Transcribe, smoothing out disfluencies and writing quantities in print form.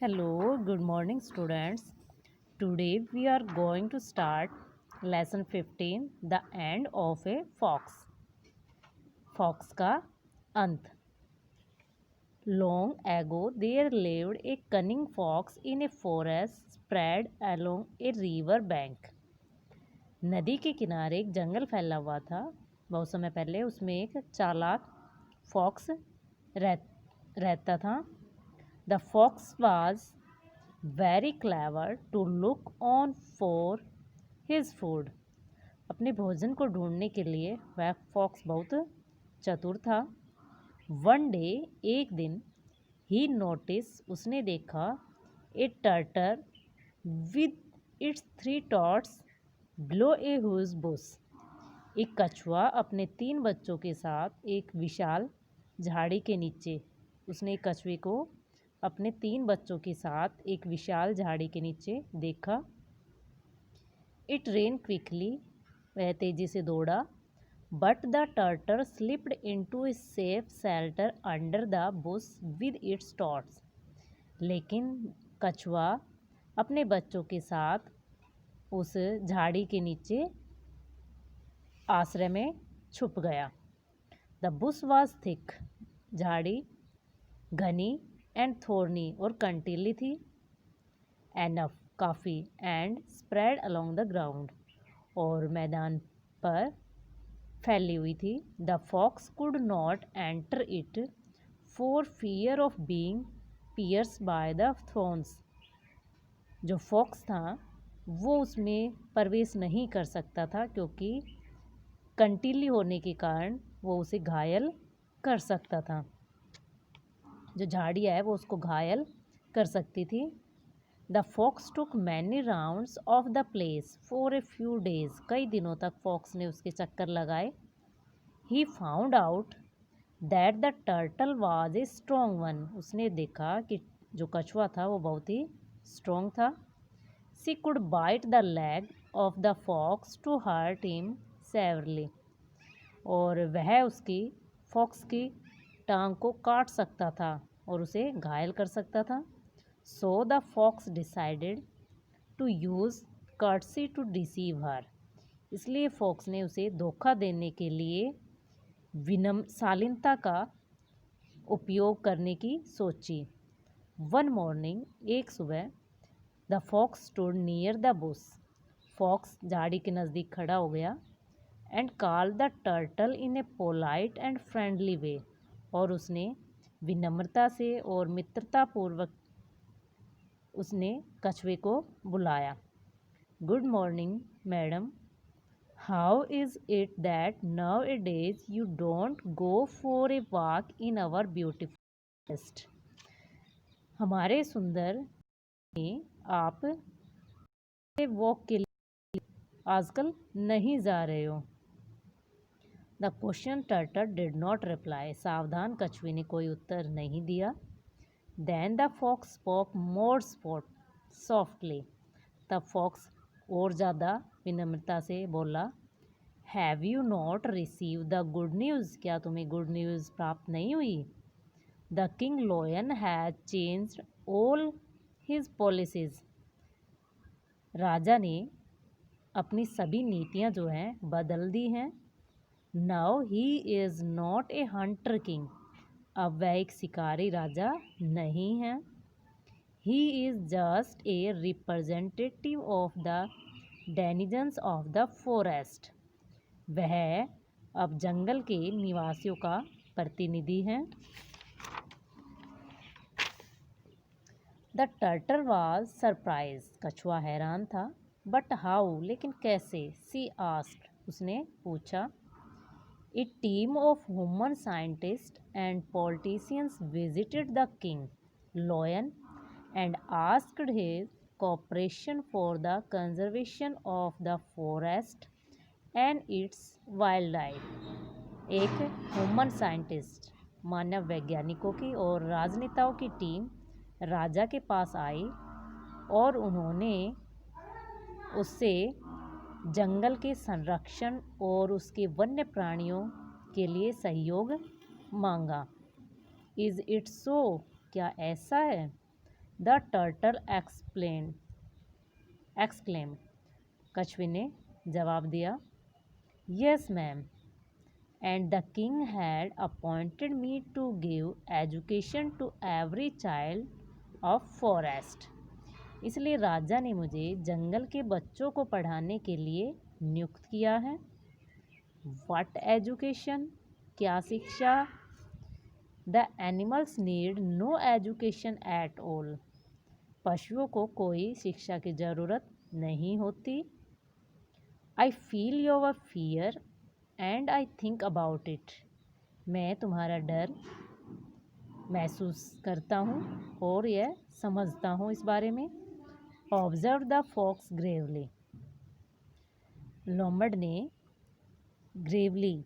Hello, good morning, students. Today we are going to start lesson 15 The End of a Fox. Fox का अंत. Long ago, there lived a cunning fox in a forest spread along a river bank. नदी के किनारे एक जंगल फैला हुआ था. बहुत समय पहले उसमें एक चालाक फॉक्स रहता था. The fox was very clever to look on for his food. अपने भोजन को ढूंढने के लिए वह फॉक्स बहुत चतुर था. One day, एक दिन, he noticed, उसने देखा, a turtle with its 3 tots below a huge bush. एक कछुआ अपने 3 बच्चों के साथ एक विशाल झाड़ी के नीचे. उसने एक कछुए को अपने 3 बच्चों के साथ एक विशाल झाड़ी के नीचे देखा. इट रेन क्विकली, वह तेजी से दौड़ा. But the turtle slipped into a safe shelter under the bush with its thorns. लेकिन कछुआ अपने बच्चों के साथ उस झाड़ी के नीचे आश्रय में छुप गया. द बुश वॉज थिक, झाड़ी घनी, एंड थोर्नी और कंटीली थी. एनफ, काफ़ी, and spread along the ground, और मैदान पर फैली हुई थी. The fox could not enter it for fear of being pierce by the thorns. जो फॉक्स था वो उसमें प्रवेश नहीं कर सकता था क्योंकि कंटीली होने के कारण वो उसे घायल कर सकता था. जो झाड़ियाँ है वो उसको घायल कर सकती थी. The fox took many rounds of the place for a few days. कई दिनों तक फॉक्स ने उसके चक्कर लगाए. He found out that the turtle was a strong one. उसने देखा कि जो कछुआ था वो बहुत ही स्ट्रॉन्ग था. She could bite the leg of the fox to hurt him severely. और वह उसकी फॉक्स की टांग को काट सकता था और उसे घायल कर सकता था. So the fox decided to use courtesy to deceive her. इसलिए फॉक्स ने उसे धोखा देने के लिए शालीनता का उपयोग करने की सोची. वन मॉर्निंग, एक सुबह, the fox stood near the bush. Fox झाड़ी के नज़दीक खड़ा हो गया. And called the turtle in a polite and friendly way. और उसने विनम्रता से और मित्रतापूर्वक उसने कछुए को बुलाया. Good morning madam, how is it that nowadays you don't go for a walk in our beautiful forest. हमारे सुंदर में आप वॉक के लिए आजकल नहीं जा रहे हो. The question turtle did not reply. सावधान कछुए ने कोई उत्तर नहीं दिया. Then the fox spoke more softly. तब फॉक्स और ज़्यादा विनम्रता से बोला. Have you not receive the good news. क्या तुम्हें गुड न्यूज़ प्राप्त नहीं हुई. The king lion has changed all his policies. राजा ने अपनी सभी नीतियां जो हैं बदल दी हैं. Now he is not a hunter king. अब वह एक शिकारी राजा नहीं है. He is just a representative of the denizens of the forest. वह अब जंगल के निवासियों का प्रतिनिधि है. The turtle was surprise. कछुआ हैरान था. बट हाउ, लेकिन कैसे. सी आस्क्ड, उसने पूछा. A team of human scientists and politicians visited the king, lion, and asked his cooperation for the conservation of the forest and its wildlife. एक human scientist, मानव वैज्ञानिकों की और राजनेताओं की टीम राजा के पास आई और उन्होंने उससे जंगल के संरक्षण और उसके वन्य प्राणियों के लिए सहयोग मांगा. इज़ इट सो, क्या ऐसा है. The turtle exclaimed. कछुए ने जवाब दिया, yes ma'am, and the king had appointed me to give education to every child of forest. इसलिए राजा ने मुझे जंगल के बच्चों को पढ़ाने के लिए नियुक्त किया है। व्हाट एजुकेशन, क्या शिक्षा? The animals need no education at all. पशुओं को कोई शिक्षा की ज़रूरत नहीं होती। I feel your fear and I think about it. मैं तुम्हारा डर महसूस करता हूँ और यह समझता हूँ इस बारे में। Observe the fox gravely. लोमड़ ने ग्रेवली